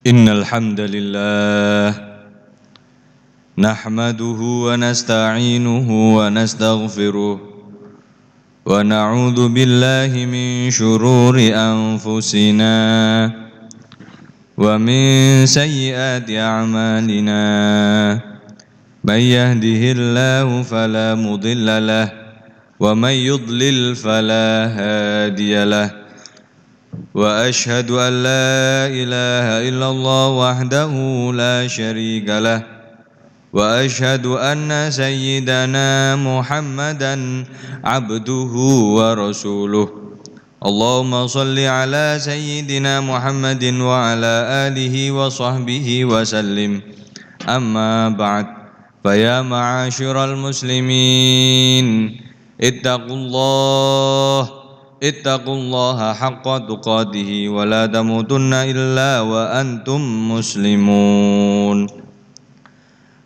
إن الحمد لله نحمده ونستعينه ونستغفره ونعوذ بالله من شرور أنفسنا ومن سيئات أعمالنا من يهده الله فلا مضل له ومن يضلل فلا هادي له وأشهد أن لا إله إلا الله وحده لا شريك له وأشهد أن سيدنا محمدا عبده ورسوله اللهم صل على سيدنا محمد وعلى آله وصحبه وسلم أما بعد فيا معاشر المسلمين اتقوا الله حق تقاته ولا تموتن إلا وأنتم مسلمون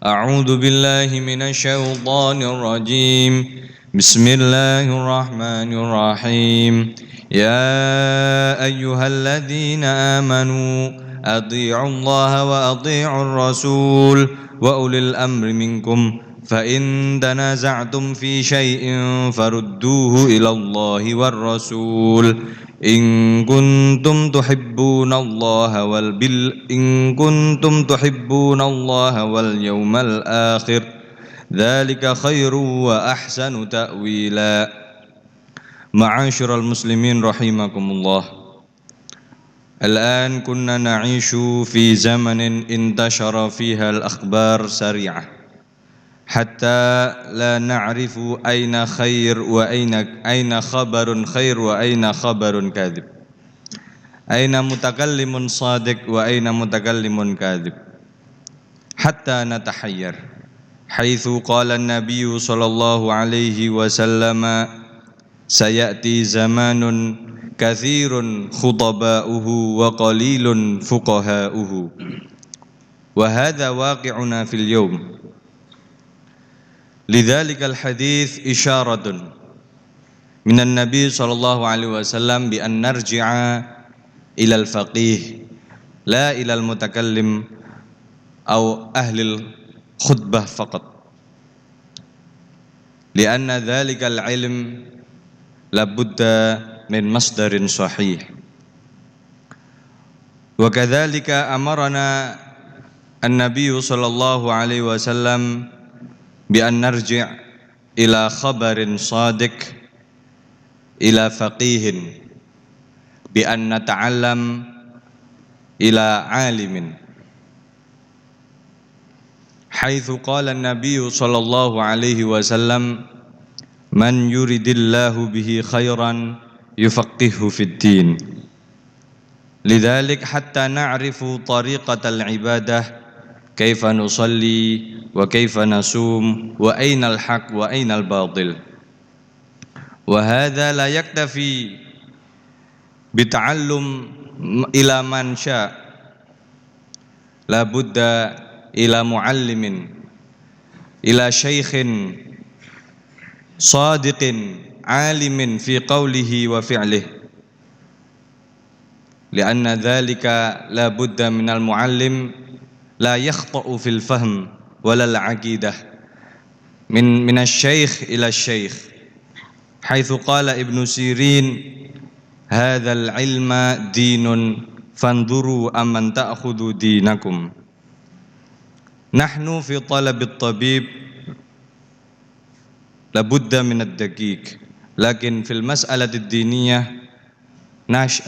أعوذ بالله من الشيطان الرجيم بسم الله الرحمن الرحيم يا أيها الذين آمنوا أطيعوا الله وأطيعوا الرسول وأولي الأمر منكم فإن تنازعتم في شيء فردوه إلى الله والرسول إن كنتم تحبون الله واليوم الآخر ذلك خير وأحسن تأويلا معاشر المسلمين رحمكم الله الآن كنا نعيش في زمن انتشر فيها الأخبار سريعة حتى لا نعرف أين خير أين خبر خير وأين خبر كاذب أين متكلم صادق وأين متكلم كاذب حتى نتحير حيث قال النبي صلى الله عليه وسلم سيأتي زمان كثير خطباؤه وقليل فقهاؤه وهذا واقعنا في اليوم لذلك الحديث إشارة من النبي صلى الله عليه وسلم بأن نرجع إلى الفقيه لا إلى المتكلم أو أهل الخطبة فقط لأن ذلك العلم لابد من مصدر صحيح وكذلك أمرنا النبي صلى الله عليه وسلم بأن نرجع إلى خبر صادق إلى فقيه بأن نتعلم إلى عالم حيث قال النبي صلى الله عليه وسلم من يرد الله به خيرا يفقهه في الدين لذلك حتى نعرف طريقة العبادة كيف نصلي وكيف نصوم وأين الحق وأين الباطل وهذا لا يكتفي بتعلم إلى من شاء لابد إلى معلم إلى شيخ صادق عالم في قوله وفعله لأن ذلك لابد من المعلم لا يخطأ في الفهم ولا العقيدة من الشيخ إلى الشيخ حيث قال ابن سيرين هذا العلم دين فانظروا أمن تأخذوا دينكم نحن في طلب الطبيب لابد من الدقيق لكن في المسألة الدينية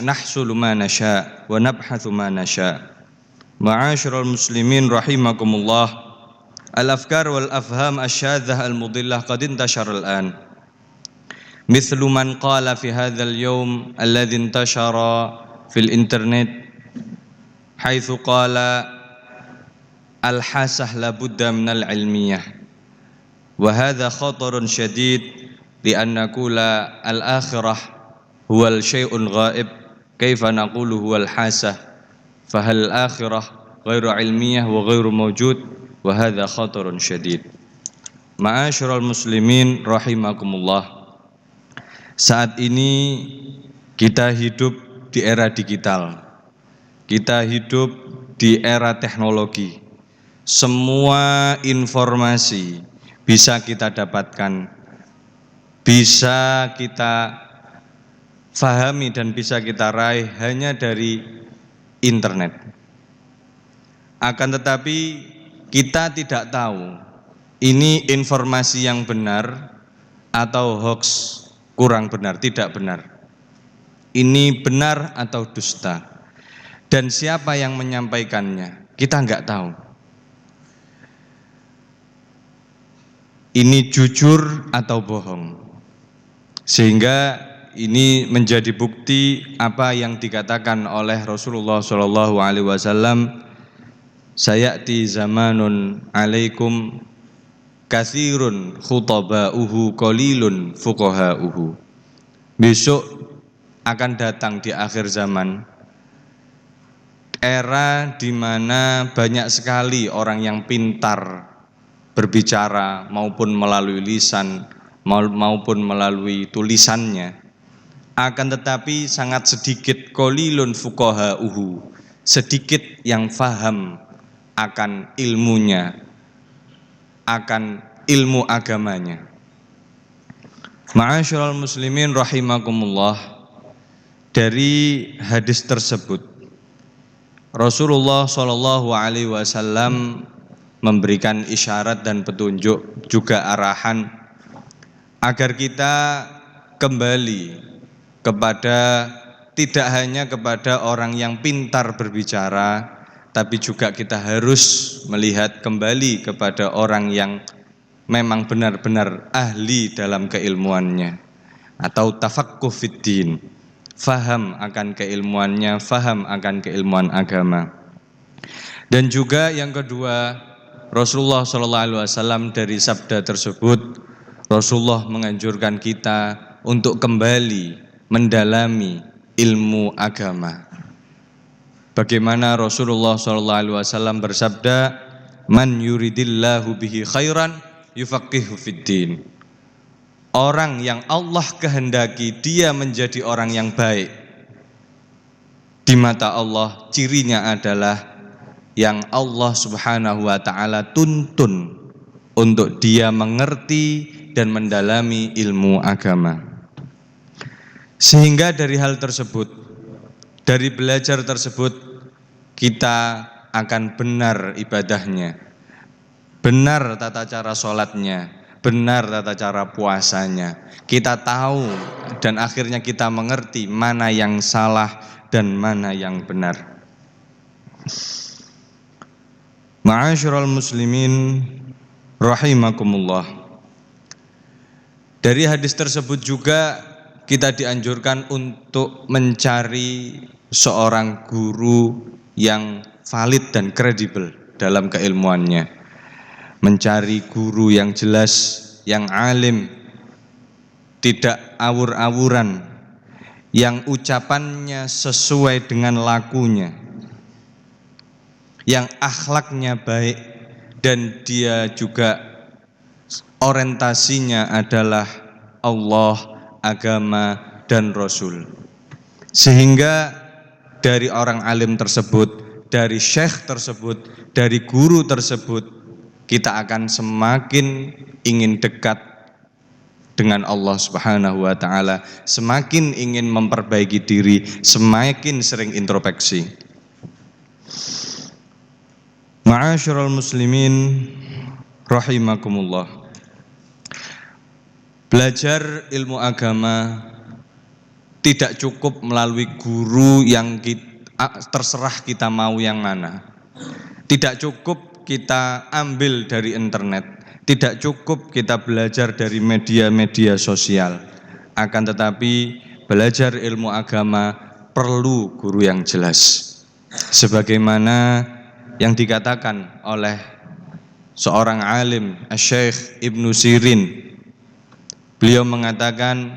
نحصل ما نشاء ونبحث ما نشاء معاشر المسلمين رحمكم الله الأفكار والأفهام الشاذة المضلة قد انتشر الآن مثل من قال في هذا اليوم الذي انتشر في الإنترنت حيث قال الحاسة لابد من العلمية وهذا خطر شديد لأن نقول الآخرة هو الشيء الغائب كيف نقول هو الحاسة فهل الآخرة غير علمية وغير موجود وهذا خطر شديد Ma'asyiral muslimin rahimakumullah. Saat ini kita hidup di era digital. Kita hidup di era teknologi. Semua informasi bisa kita dapatkan, bisa kita fahami dan bisa kita raih hanya dari internet. Akan tetapi kita tidak tahu ini informasi yang benar atau hoax, kurang benar, tidak benar. Ini benar atau dusta. Dan siapa yang menyampaikannya, kita nggak tahu. Ini jujur atau bohong. Sehingga ini menjadi bukti apa yang dikatakan oleh Rasulullah SAW, sayati zamanun alaikum katsirun khutaba'uhu qalilun fuqaha'uhu. Besok akan datang di akhir zaman era di mana banyak sekali orang yang pintar berbicara maupun melalui lisan maupun melalui tulisannya, akan tetapi sangat sedikit qalilun fuqaha'uhu, sedikit yang faham akan ilmunya, akan ilmu agamanya. Ma'asyiral muslimin rahimakumullah, dari hadis tersebut Rasulullah SAW memberikan isyarat dan petunjuk, juga arahan agar kita kembali kepada, tidak hanya kepada orang yang pintar berbicara, tapi juga kita harus melihat kembali kepada orang yang memang benar-benar ahli dalam keilmuannya, atau tafaqquh fiddin, faham akan keilmuannya, faham akan keilmuan agama. Dan juga yang kedua, Rasulullah SAW dari sabda tersebut, Rasulullah menganjurkan kita untuk kembali mendalami ilmu agama. Bagaimana Rasulullah SAW bersabda, man yuridillahu bihi khairan yufaqihu fiddin. Orang yang Allah kehendaki dia menjadi orang yang baik, di mata Allah cirinya adalah yang Allah Subhanahu wa ta'ala tuntun untuk dia mengerti dan mendalami ilmu agama. Sehingga dari hal tersebut, dari belajar tersebut, kita akan benar ibadahnya, benar tata cara sholatnya, benar tata cara puasanya. Kita tahu dan akhirnya kita mengerti mana yang salah dan mana yang benar. Ma'asyiral muslimin rahimakumullah, dari hadis tersebut juga kita dianjurkan untuk mencari seorang guru yang valid dan kredibel dalam keilmuannya, mencari guru yang jelas, yang alim, tidak awur-awuran, yang ucapannya sesuai dengan lakunya, yang akhlaknya baik, dan dia juga orientasinya adalah Allah, agama, dan Rasul. Sehingga dari orang alim tersebut, dari syekh tersebut, dari guru tersebut, kita akan semakin ingin dekat dengan Allah Subhanahu wa ta'ala, semakin ingin memperbaiki diri, semakin sering introspeksi. Ma'asyiral muslimin rahimakumullah, belajar ilmu agama tidak cukup melalui guru yang terserah kita mau yang mana. Tidak cukup kita ambil dari internet, tidak cukup kita belajar dari media-media sosial. Akan tetapi belajar ilmu agama perlu guru yang jelas. Sebagaimana yang dikatakan oleh seorang alim, Syekh Ibnu Sirin. Beliau mengatakan,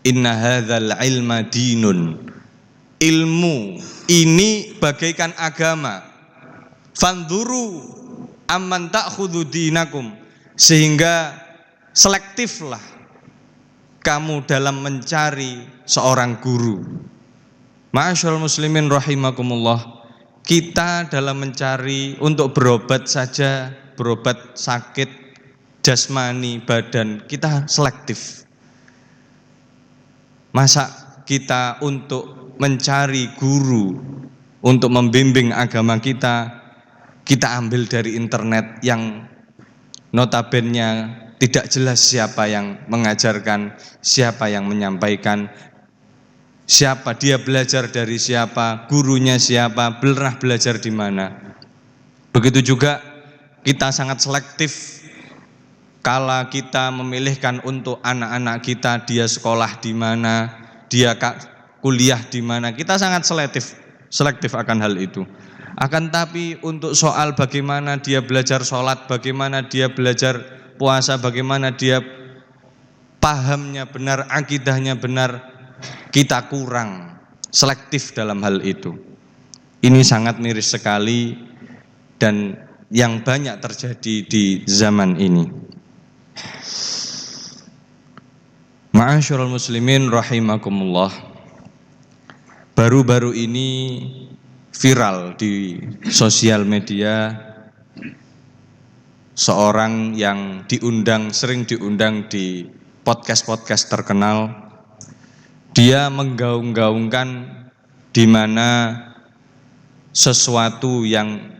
inna hadzal ilma dinun. Ilmu ini bagaikan agama. Fanduru amman ta'khudhu dinakum. Sehingga selektiflah kamu dalam mencari seorang guru. Ma'asyiral muslimin rahimakumullah, kita dalam mencari untuk berobat saja, berobat sakit jasmani badan, kita selektif. Masa kita untuk mencari guru untuk membimbing agama kita ambil dari internet yang notabene tidak jelas siapa yang mengajarkan, siapa yang menyampaikan, siapa dia belajar dari siapa, gurunya siapa, pernah belajar di mana. Begitu juga kita sangat selektif kala kita memilihkan untuk anak-anak kita, dia sekolah di mana, dia kuliah di mana, kita sangat selektif akan hal itu. Akan tapi untuk soal bagaimana dia belajar sholat, bagaimana dia belajar puasa, bagaimana dia pahamnya benar, akidahnya benar, kita kurang selektif dalam hal itu. Ini sangat miris sekali dan yang banyak terjadi di zaman ini. Ma'asyiral muslimin rahimakumullah. Baru-baru ini viral di sosial media seorang yang sering diundang di podcast terkenal. Dia menggaung-gaungkan di mana sesuatu yang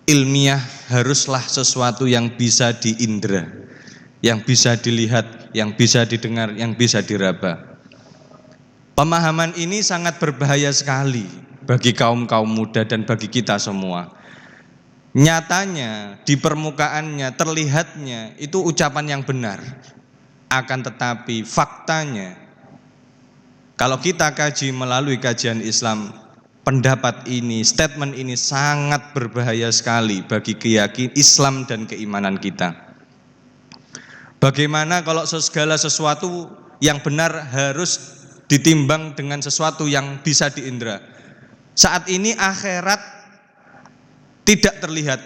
ilmiah haruslah sesuatu yang bisa diindra, yang bisa dilihat, yang bisa didengar, yang bisa diraba. Pemahaman ini sangat berbahaya sekali bagi kaum muda dan bagi kita semua. Nyatanya di permukaannya, terlihatnya itu ucapan yang benar. Akan tetapi faktanya, kalau kita kaji melalui kajian Islam, pendapat ini, statement ini sangat berbahaya sekali bagi keyakinan Islam dan keimanan kita. Bagaimana kalau segala sesuatu yang benar harus ditimbang dengan sesuatu yang bisa diindra? Saat ini akhirat tidak terlihat,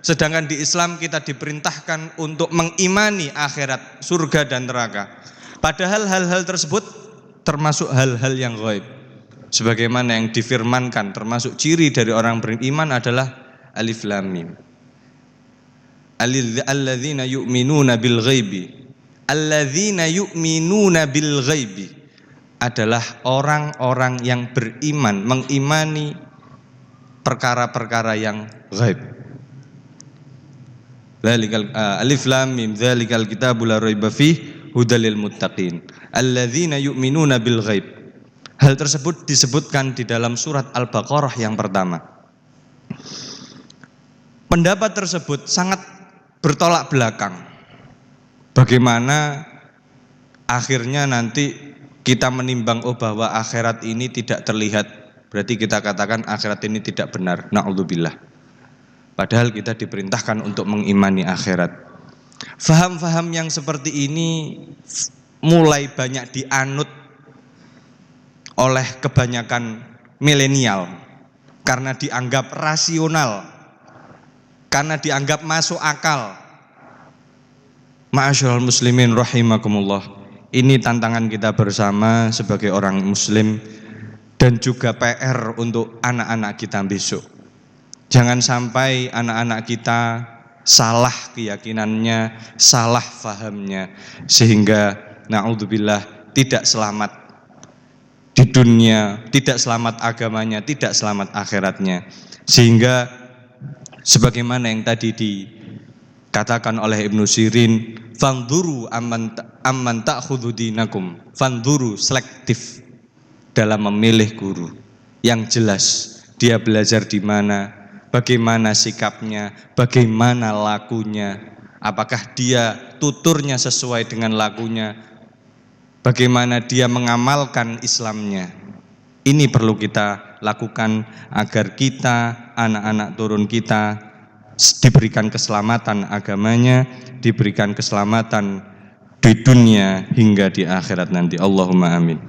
sedangkan di Islam kita diperintahkan untuk mengimani akhirat, surga dan neraka. Padahal hal-hal tersebut termasuk hal-hal yang ghaib. Sebagaimana yang difirmankan, termasuk ciri dari orang beriman adalah alif lam mim. Alladzina yu'minuna bil ghaibi. Alladzina yu'minuna bil ghaibi adalah orang-orang yang beriman, mengimani perkara-perkara yang ghaib. Alif lam mim dzalikal kitabu la raiba fihi hudal lil muttaqin alladzina yu'minuna bil ghaib. Hal tersebut disebutkan di dalam surat Al-Baqarah yang pertama. Pendapat tersebut sangat bertolak belakang. Bagaimana akhirnya nanti kita menimbang bahwa akhirat ini tidak terlihat, berarti kita katakan akhirat ini tidak benar. Na'udzubillah. Padahal kita diperintahkan untuk mengimani akhirat. Faham-faham yang seperti ini mulai banyak dianut oleh kebanyakan milenial karena dianggap rasional, karena dianggap masuk akal. Ma'asyiral muslimin rahimakumullah. Ini tantangan kita bersama sebagai orang muslim dan juga PR untuk anak-anak kita besok. Jangan sampai anak-anak kita salah keyakinannya, salah fahamnya, sehingga na'udzubillah tidak selamat di dunia, tidak selamat agamanya, tidak selamat akhiratnya. Sehingga sebagaimana yang tadi dikatakan oleh Ibnu Sirin, fanzuru amman ta'khudhu dinakum. Fanzuru, selektif dalam memilih guru yang jelas dia belajar di mana, bagaimana sikapnya, bagaimana lakunya, apakah dia tuturnya sesuai dengan lakunya, bagaimana dia mengamalkan Islamnya. Ini perlu kita lakukan agar kita, anak-anak turun kita diberikan keselamatan agamanya, diberikan keselamatan di dunia hingga di akhirat nanti. Allahumma amin.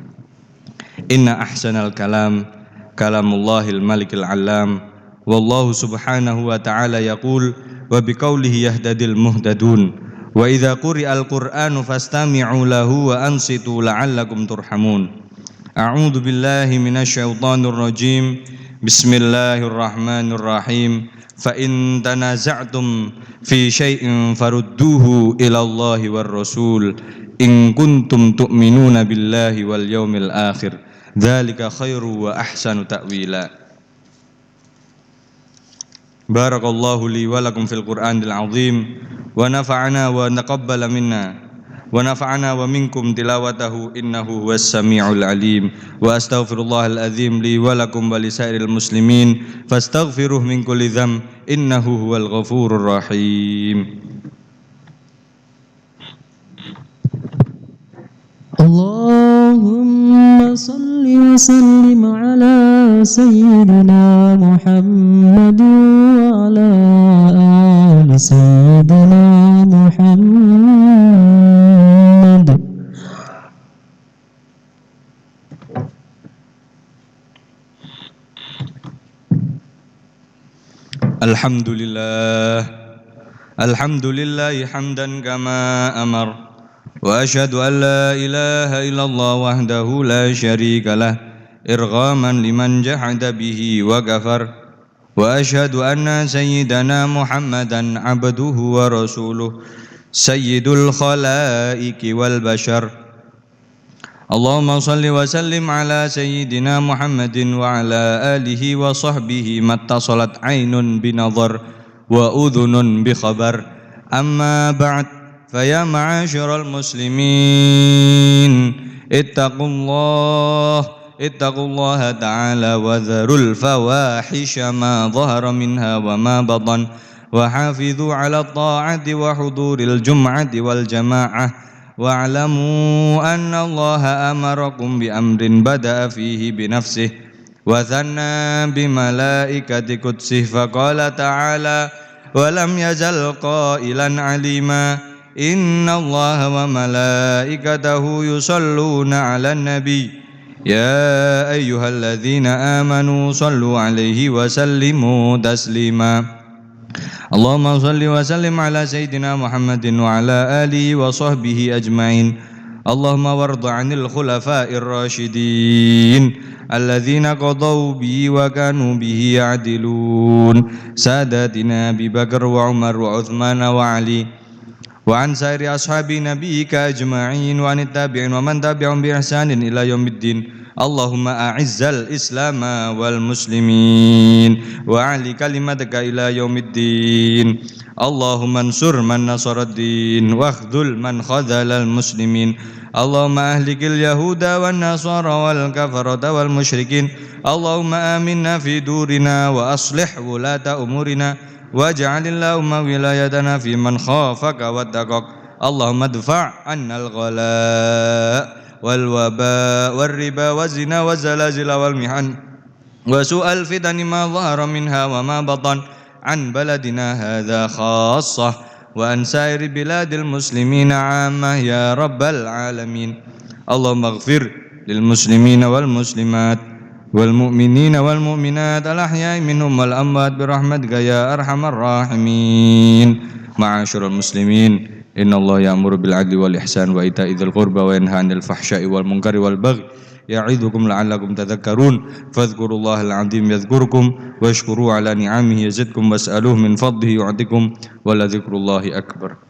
Inna ahsanal kalam kalamullahil malikil alam. Wallahu subhanahu wa ta'ala yaqul wa biqaulihi yahdadil muhtadun. Wa idza quri'al qur'anu fastami'u lahu wa ansitu la'allakum turhamun. A'udzu billahi minasyaitonir rajim. Bismillahirrahmanirrahim. Fa in tanaza'tum fi syai'in farudduhu ila Allahi war Rasul in kuntum tu'minuna billahi wal yaumil akhir. Dzalika khairu wa ahsanu ta'wila. Barakallahu li wa lakum fil Qur'anil azim wa nafa'ana wa taqabbala minna wa nafa'ana wa minkum tilawatahu innahu huwas samiul alim. Wa astaghfirullahal azim li wa lakum wa lisairil muslimin fastaghfiruh min kulli dzamb innahu huwal ghafurur rahim. Allahumma salli wa sallim ala sayyidina Muhammad wa ala ali sayyidina Muhammad. Alhamdulillah hamdan kama amar wa asyhadu an la ilaha illallah wahdahu la syarika lah irghaman liman jahada bihi wa kafar wa asyhadu anna sayyidana Muhammadan abduhu wa rasuluh sayyidul khalaiqi wal bashar. Allahumma salli wa sallim ala sayyidina Muhammadin wa ala alihi wa sahbihi mattasalat aynun binadhar wa udhunun bi khabar. Amma ba'd, faya ma'asyiral muslimin ittaqullaha ta'ala wa dharul fawahisha ma dhahara minha wa ma batan wa hafidhu ala ta'ati wa huduril jum'ati wal jama'ah. Wa'lamu anna Allaha amarakum bi amrin bada'a fihi bi nafsihi wa thanna bi malaikati qudsih faqala ta'ala wa lam yazal qailan alima inna Allaha wa malaikatahu yusalluna 'alan nabi ya ayyuhalladzina amanu sallu 'alaihi wa sallimu taslima. Allahumma salli wa sallim ala sayyidina Muhammadin wa ala alihi wa sahbihi ajma'in. Allahumma warda 'anil khulafa'ir rasyidin alladzina qadaw bihi wa kanu bihi ya'dilun sadatina Abi Bakar wa Umar wa Uthman wa Ali wa an sairi ashabi nabiyyika ajma'in wa anit tabi'in wa man tabi'ahum bi ihsanin ila yaumiddin. Allahumma a'izzal islama wal muslimin wa ali kalimataka ila yaumiddin. Allahumma ansur man nasaraddin wa akhdhul man khadhalal muslimin. Allahumma ahlikil yahuda wan nasara wal kafarata wal musyrikin. Allahumma aminna fi durina wa aslih wulata umurina waj'alillahumma wilayatana fi man khafaka wattaqak. Allahumma dfa' annal ghala wal waba wal riba wal zina wal zalazila wal mihan wa su'al fitani ma dhahara minha wa ma batan an baladina hadha khassah wa an sairi biladil muslimina 'ammah ya rabbal alamin. Allahumma ighfir lil muslimina wal muslimat wal mu'minina wal mu'minat al ahya'i minhum wal amwat bi rahmatika ya arhamar rahimin. Ma'asyiral muslimin, innallaha ya'muru bil 'adli wal ihsan wa ita'i dzil qurba wa yanha 'anil fahsya'i wal munkari wal baghi ya'idzukum la'allakum tadhakkarun. Fadhkurullahal 'azim yadhkurkum washkuru 'ala ni'amihi yazidkum was'aluhu min fadlihi yu'tikum wa la dzikrullahi akbar.